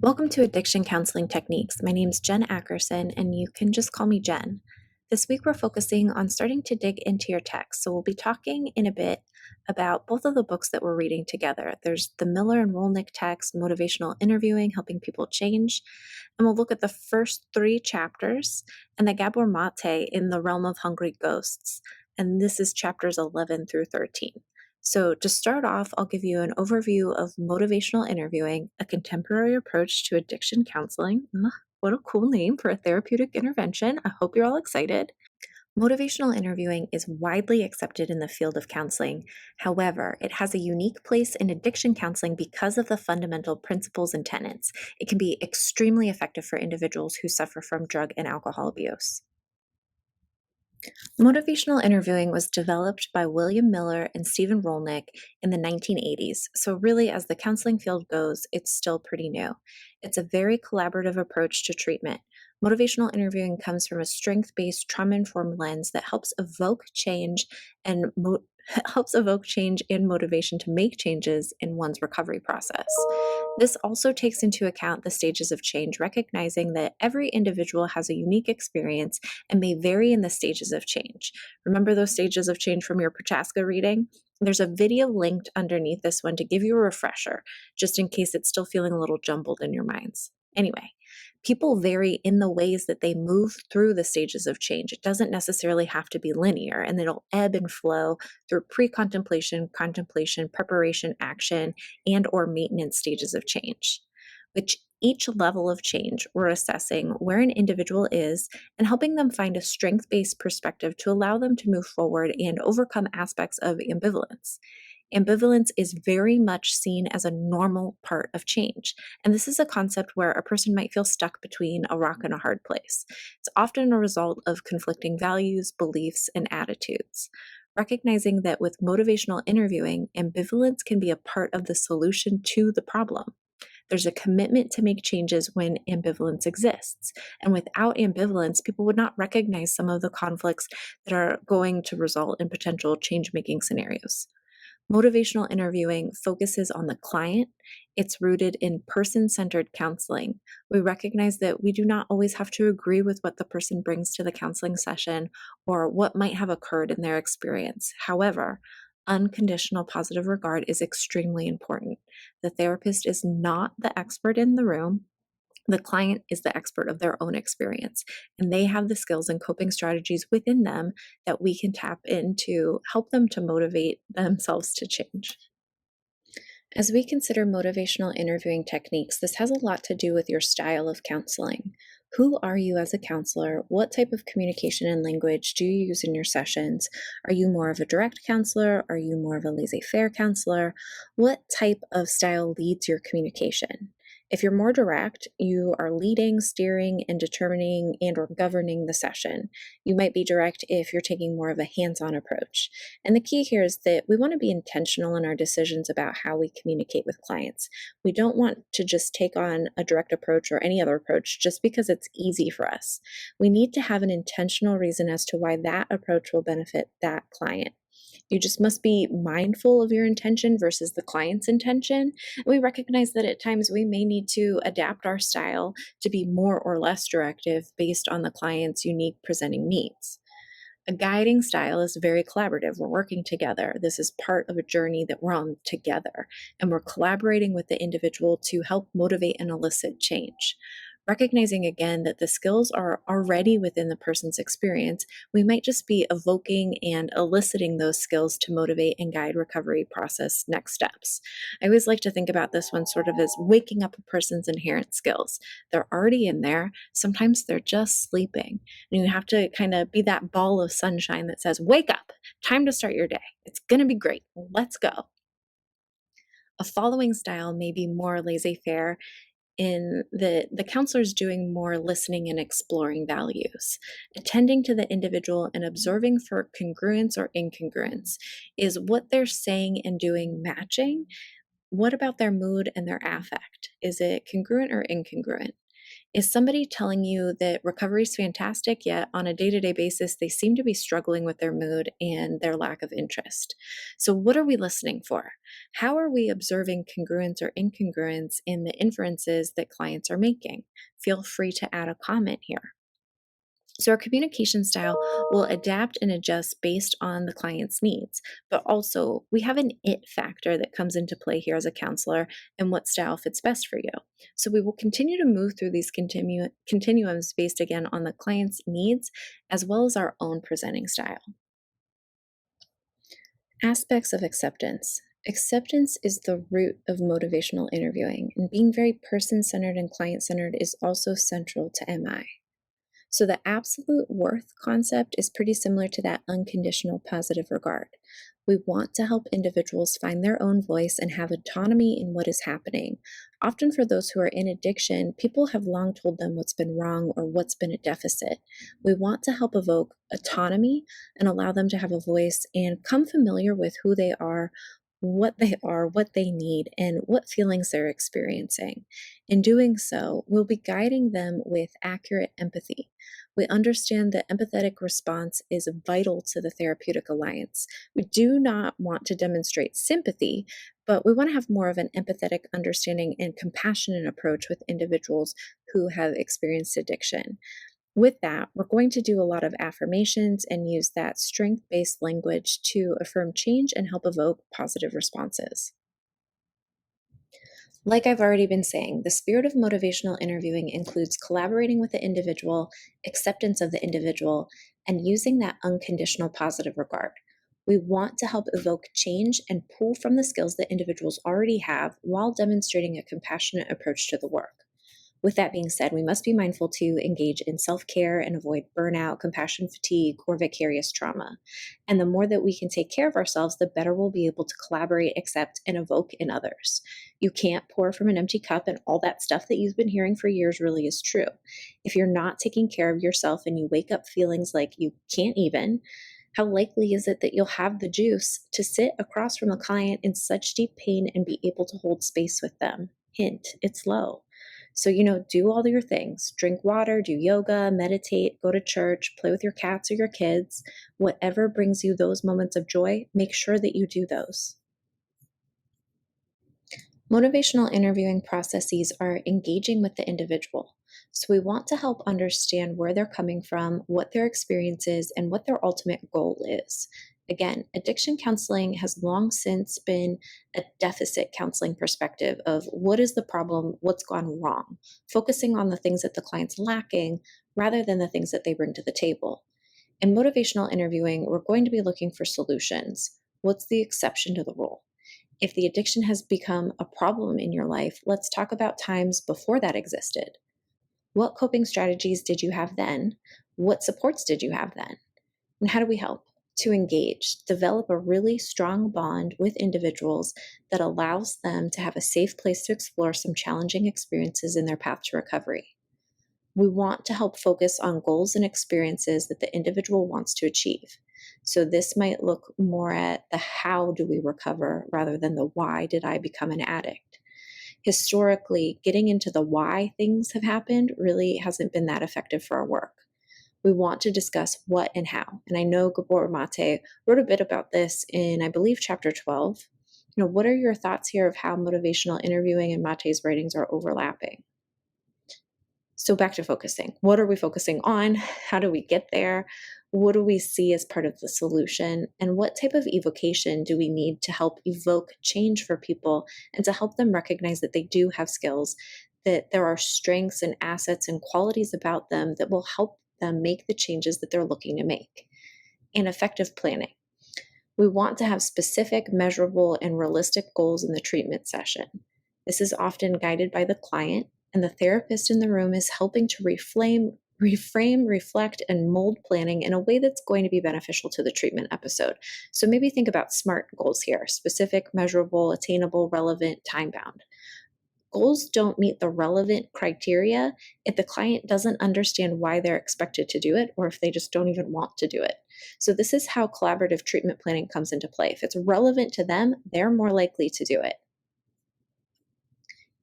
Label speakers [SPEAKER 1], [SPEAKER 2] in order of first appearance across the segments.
[SPEAKER 1] Welcome to Addiction Counseling Techniques. My name is Jen Ackerson, and you can just call me Jen. This week, we're focusing on starting to dig into your text. So, we'll be talking in a bit about both of the books that we're reading together. There's the Miller and Rollnick text, Motivational Interviewing, Helping People Change. And we'll look at the first 3 chapters, and the Gabor Mate in the Realm of Hungry Ghosts. And this is chapters 11 through 13. So, to start off, I'll give you an overview of motivational interviewing, a contemporary approach to addiction counseling. What a cool name for a therapeutic intervention. I hope you're all excited. Motivational interviewing is widely accepted in the field of counseling. However, it has a unique place in addiction counseling because of the fundamental principles and tenets. It can be extremely effective for individuals who suffer from drug and alcohol abuse. Motivational interviewing was developed by William Miller and Stephen Rollnick in the 1980s. So really, as the counseling field goes, it's still pretty new. It's a very collaborative approach to treatment. Motivational interviewing comes from a strength-based, trauma-informed lens that helps evoke change and motivation to make changes in one's recovery process. This also takes into account the stages of change, recognizing that every individual has a unique experience and may vary in the stages of change. Remember those stages of change from your Prochaska reading? There's a video linked underneath this one to give you a refresher, just in case it's still feeling a little jumbled in your minds. Anyway, people vary in the ways that they move through the stages of change. It doesn't necessarily have to be linear, and it'll ebb and flow through pre-contemplation, contemplation, preparation, action, and or maintenance stages of change. Which each level of change, we're assessing where an individual is and helping them find a strength-based perspective to allow them to move forward and overcome aspects of ambivalence. Ambivalence is very much seen as a normal part of change. And this is a concept where a person might feel stuck between a rock and a hard place. It's often a result of conflicting values, beliefs, and attitudes. Recognizing that with motivational interviewing, ambivalence can be a part of the solution to the problem. There's a commitment to make changes when ambivalence exists. And without ambivalence, people would not recognize some of the conflicts that are going to result in potential change-making scenarios. Motivational interviewing focuses on the client. It's rooted in person-centered counseling. We recognize that we do not always have to agree with what the person brings to the counseling session or what might have occurred in their experience. However, unconditional positive regard is extremely important. The therapist is not the expert in the room. The client is the expert of their own experience, and they have the skills and coping strategies within them that we can tap into help them to motivate themselves to change. As we consider motivational interviewing techniques, this has a lot to do with your style of counseling. Who are you as a counselor? What type of communication and language do you use in your sessions? Are you more of a direct counselor? Are you more of a laissez-faire counselor? What type of style leads your communication? If you're more direct, you are leading, steering, and determining and or governing the session. You might be direct if you're taking more of a hands-on approach. And the key here is that we want to be intentional in our decisions about how we communicate with clients. We don't want to just take on a direct approach or any other approach just because it's easy for us. We need to have an intentional reason as to why that approach will benefit that client. You just must be mindful of your intention versus the client's intention. We recognize that at times we may need to adapt our style to be more or less directive based on the client's unique presenting needs. A guiding style is very collaborative. We're working together. This is part of a journey that we're on together, and we're collaborating with the individual to help motivate and elicit change. Recognizing again that the skills are already within the person's experience, we might just be evoking and eliciting those skills to motivate and guide recovery process next steps. I always like to think about this one sort of as waking up a person's inherent skills. They're already in there. Sometimes they're just sleeping. And you have to kind of be that ball of sunshine that says, wake up, time to start your day. It's going to be great. Let's go. A following style may be more laissez-faire in the counselor's doing more listening and exploring values. Attending to the individual and observing for congruence or incongruence. Is what they're saying and doing matching? What about their mood and their affect? Is it congruent or incongruent? Is somebody telling you that recovery is fantastic, yet on a day-to-day basis, they seem to be struggling with their mood and their lack of interest? So, what are we listening for? How are we observing congruence or incongruence in the inferences that clients are making? Feel free to add a comment here. So, our communication style will adapt and adjust based on the client's needs, but also we have an it factor that comes into play here as a counselor and what style fits best for you. So, we will continue to move through these continuums based again on the client's needs as well as our own presenting style. Aspects of acceptance. Acceptance is the root of motivational interviewing, and being very person centered and client centered is also central to MI. So, the absolute worth concept is pretty similar to that unconditional positive regard. We want to help individuals find their own voice and have autonomy in what is happening. Often, for those who are in addiction, people have long told them what's been wrong or what's been a deficit. We want to help evoke autonomy and allow them to have a voice and come familiar with who they are, what they need, and what feelings they're experiencing. In doing so, we'll be guiding them with accurate empathy. We understand that empathetic response is vital to the therapeutic alliance. We do not want to demonstrate sympathy, but we want to have more of an empathetic understanding and compassionate approach with individuals who have experienced addiction. With that, we're going to do a lot of affirmations and use that strength-based language to affirm change and help evoke positive responses. Like I've already been saying, the spirit of motivational interviewing includes collaborating with the individual, acceptance of the individual, and using that unconditional positive regard. We want to help evoke change and pull from the skills that individuals already have while demonstrating a compassionate approach to the work. With that being said, we must be mindful to engage in self-care and avoid burnout, compassion fatigue, or vicarious trauma. And the more that we can take care of ourselves, the better we'll be able to collaborate, accept, and evoke in others. You can't pour from an empty cup, and all that stuff that you've been hearing for years really is true. If you're not taking care of yourself and you wake up feelings like you can't even, how likely is it that you'll have the juice to sit across from a client in such deep pain and be able to hold space with them? Hint, it's low. So, do all your things. Drink water, do yoga, meditate, go to church, play with your cats or your kids. Whatever brings you those moments of joy, make sure that you do those. Motivational interviewing processes are engaging with the individual. So we want to help understand where they're coming from, what their experience is, and what their ultimate goal is. Again, addiction counseling has long since been a deficit counseling perspective of what is the problem, what's gone wrong, focusing on the things that the client's lacking rather than the things that they bring to the table. In motivational interviewing, we're going to be looking for solutions. What's the exception to the rule? If the addiction has become a problem in your life, let's talk about times before that existed. What coping strategies did you have then? What supports did you have then? And how do we help? To engage, develop a really strong bond with individuals that allows them to have a safe place to explore some challenging experiences in their path to recovery. We want to help focus on goals and experiences that the individual wants to achieve. So this might look more at the how do we recover rather than the why did I become an addict. Historically, getting into the why things have happened really hasn't been that effective for our work. We want to discuss what and how. And I know Gabor Mate wrote a bit about this in, I believe, chapter 12. What are your thoughts here of how motivational interviewing and Mate's writings are overlapping? So back to focusing. What are we focusing on? How do we get there? What do we see as part of the solution? And what type of evocation do we need to help evoke change for people and to help them recognize that they do have skills, that there are strengths and assets and qualities about them that will help them make the changes that they're looking to make? And effective planning. We want to have specific, measurable, and realistic goals in the treatment session. This is often guided by the client, and the therapist in the room is helping to reframe, reflect, and mold planning in a way that's going to be beneficial to the treatment episode. So maybe think about SMART goals here: specific, measurable, attainable, relevant, time-bound. Goals don't meet the relevant criteria if the client doesn't understand why they're expected to do it or if they just don't even want to do it. So this is how collaborative treatment planning comes into play. If it's relevant to them, they're more likely to do it.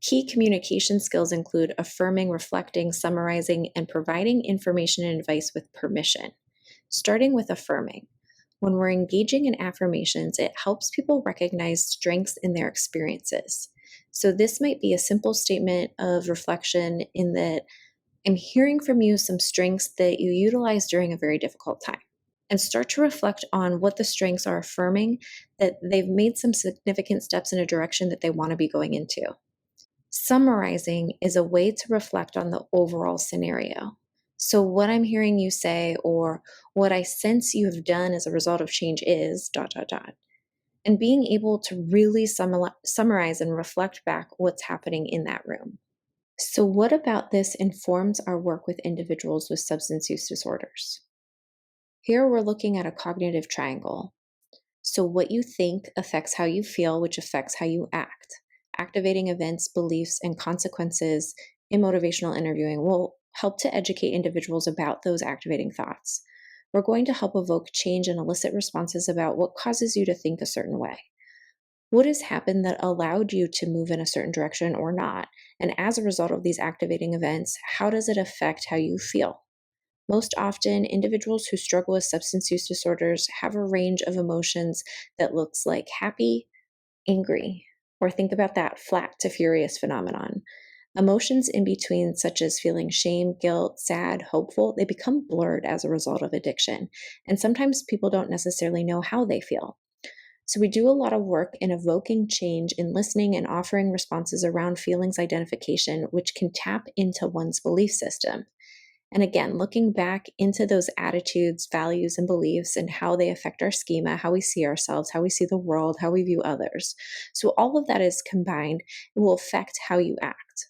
[SPEAKER 1] Key communication skills include affirming, reflecting, summarizing, and providing information and advice with permission. Starting with affirming. When we're engaging in affirmations, it helps people recognize strengths in their experiences. So, this might be a simple statement of reflection in that I'm hearing from you some strengths that you utilize during a very difficult time. And start to reflect on what the strengths are affirming that they've made some significant steps in a direction that they want to be going into. Summarizing is a way to reflect on the overall scenario. So, what I'm hearing you say, or what I sense you have done as a result of change is dot, dot, dot. And being able to really summarize and reflect back what's happening in that room. So, what about this informs our work with individuals with substance use disorders? Here we're looking at a cognitive triangle. So, what you think affects how you feel, which affects how you act. Activating events, beliefs, and consequences in motivational interviewing will help to educate individuals about those activating thoughts. We're going to help evoke change and elicit responses about what causes you to think a certain way. What has happened that allowed you to move in a certain direction or not? And as a result of these activating events, how does it affect how you feel? Most often, individuals who struggle with substance use disorders have a range of emotions that looks like happy, angry, or think about that flat to furious phenomenon. Emotions in between, such as feeling shame, guilt, sad, hopeful, they become blurred as a result of addiction. And sometimes people don't necessarily know how they feel. So, we do a lot of work in evoking change, in listening and offering responses around feelings identification, which can tap into one's belief system. And again, looking back into those attitudes, values, and beliefs and how they affect our schema, how we see ourselves, how we see the world, how we view others. So, all of that is combined, it will affect how you act.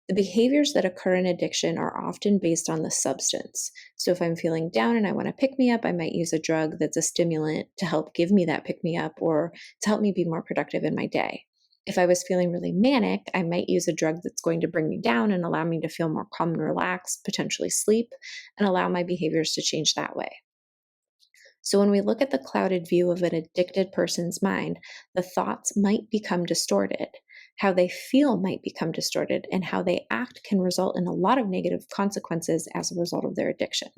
[SPEAKER 1] The behaviors that occur in addiction are often based on the substance. So, if I'm feeling down and I want to pick me up, I might use a drug that's a stimulant to help give me that pick me up or to help me be more productive in my day. If I was feeling really manic, I might use a drug that's going to bring me down and allow me to feel more calm and relaxed, potentially sleep, and allow my behaviors to change that way. So, when we look at the clouded view of an addicted person's mind, the thoughts might become distorted. How they feel might become distorted, and how they act can result in a lot of negative consequences as a result of their addiction.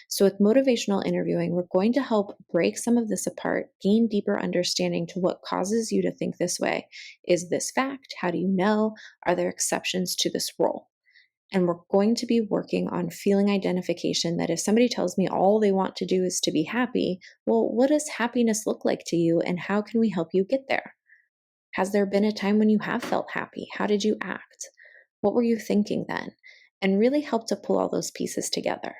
[SPEAKER 1] So, with motivational interviewing, we're going to help break some of this apart, gain deeper understanding to what causes you to think this way. Is this fact? How do you know? Are there exceptions to this rule? And we're going to be working on feeling identification that if somebody tells me all they want to do is to be happy, well, what does happiness look like to you and how can we help you get there? Has there been a time when you have felt happy? How did you act? What were you thinking then? And really help to pull all those pieces together.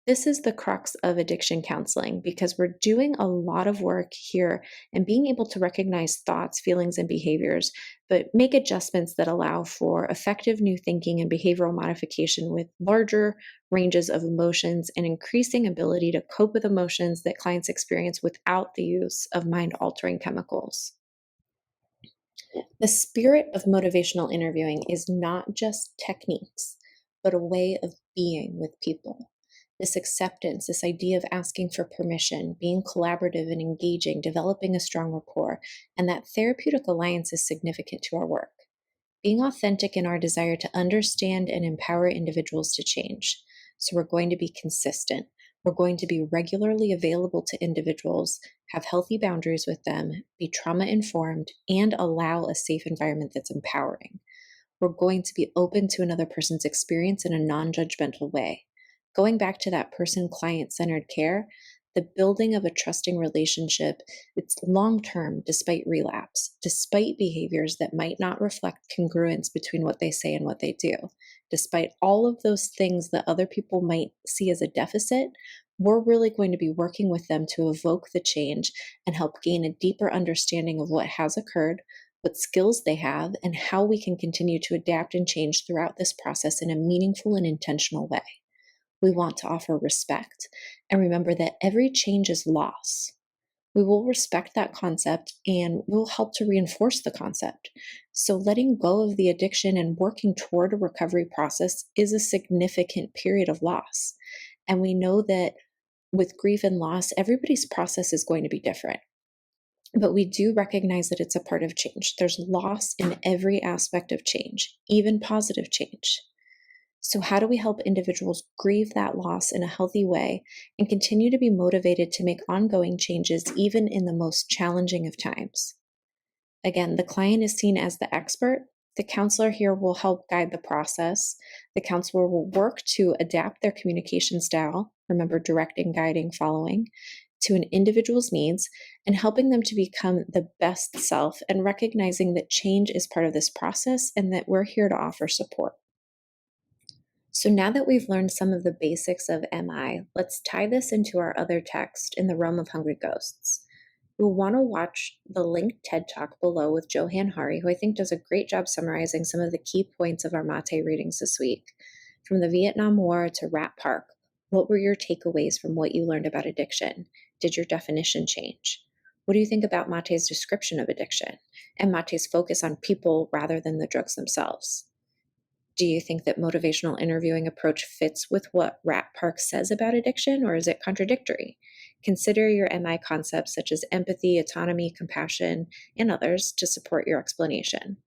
[SPEAKER 1] This is the crux of addiction counseling because we're doing a lot of work here and being able to recognize thoughts, feelings, and behaviors, but make adjustments that allow for effective new thinking and behavioral modification with larger ranges of emotions and increasing ability to cope with emotions that clients experience without the use of mind altering chemicals. The spirit of motivational interviewing is not just techniques, but a way of being with people. This acceptance, this idea of asking for permission, being collaborative and engaging, developing a strong rapport, and that therapeutic alliance is significant to our work. Being authentic in our desire to understand and empower individuals to change. So we're going to be consistent. We're going to be regularly available to individuals, have healthy boundaries with them, be trauma informed, and allow a safe environment that's empowering. We're going to be open to another person's experience in a non judgmental way. Going back to that person client centered care, the building of a trusting relationship, it's long term despite relapse, despite behaviors that might not reflect congruence between what they say and what they do. Despite all of those things that other people might see as a deficit, we're really going to be working with them to evoke the change and help gain a deeper understanding of what has occurred, what skills they have, and how we can continue to adapt and change throughout this process in a meaningful and intentional way. We want to offer respect and remember that every change is loss. We will respect that concept and we'll help to reinforce the concept. So, letting go of the addiction and working toward a recovery process is a significant period of loss. And we know that with grief and loss, everybody's process is going to be different. But we do recognize that it's a part of change. There's loss in every aspect of change, even positive change. So, how do we help individuals grieve that loss in a healthy way and continue to be motivated to make ongoing changes, even in the most challenging of times? Again, the client is seen as the expert. The counselor here will help guide the process. The counselor will work to adapt their communication style, remember, directing, guiding, following, to an individual's needs and helping them to become the best self and recognizing that change is part of this process and that we're here to offer support. So now that we've learned some of the basics of MI, let's tie this into our other text, In the Realm of Hungry Ghosts. You'll want to watch the linked TED Talk below with Johann Hari, who I think does a great job summarizing some of the key points of our Mate readings this week. From the Vietnam War to Rat Park, what were your takeaways from what you learned about addiction? Did your definition change? What do you think about Mate's description of addiction and Mate's focus on people rather than the drugs themselves? Do you think that motivational interviewing approach fits with what Rat Park says about addiction, or is it contradictory? Consider your MI concepts such as empathy, autonomy, compassion, and others to support your explanation.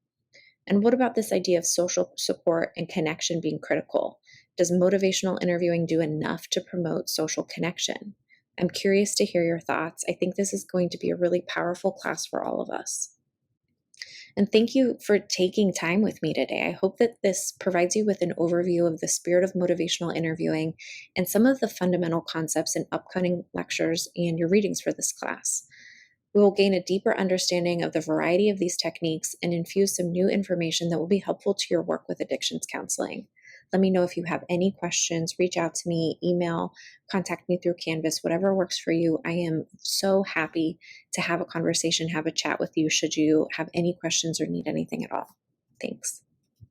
[SPEAKER 1] And what about this idea of social support and connection being critical? Does motivational interviewing do enough to promote social connection? I'm curious to hear your thoughts. I think this is going to be a really powerful class for all of us. And thank you for taking time with me today. I hope that this provides you with an overview of the spirit of motivational interviewing and some of the fundamental concepts in upcoming lectures and your readings for this class. We will gain a deeper understanding of the variety of these techniques and infuse some new information that will be helpful to your work with addictions counseling. Let me know if you have any questions. Reach out to me, email, contact me through Canvas, whatever works for you. I am so happy to have a conversation, have a chat with you should you have any questions or need anything at all. Thanks.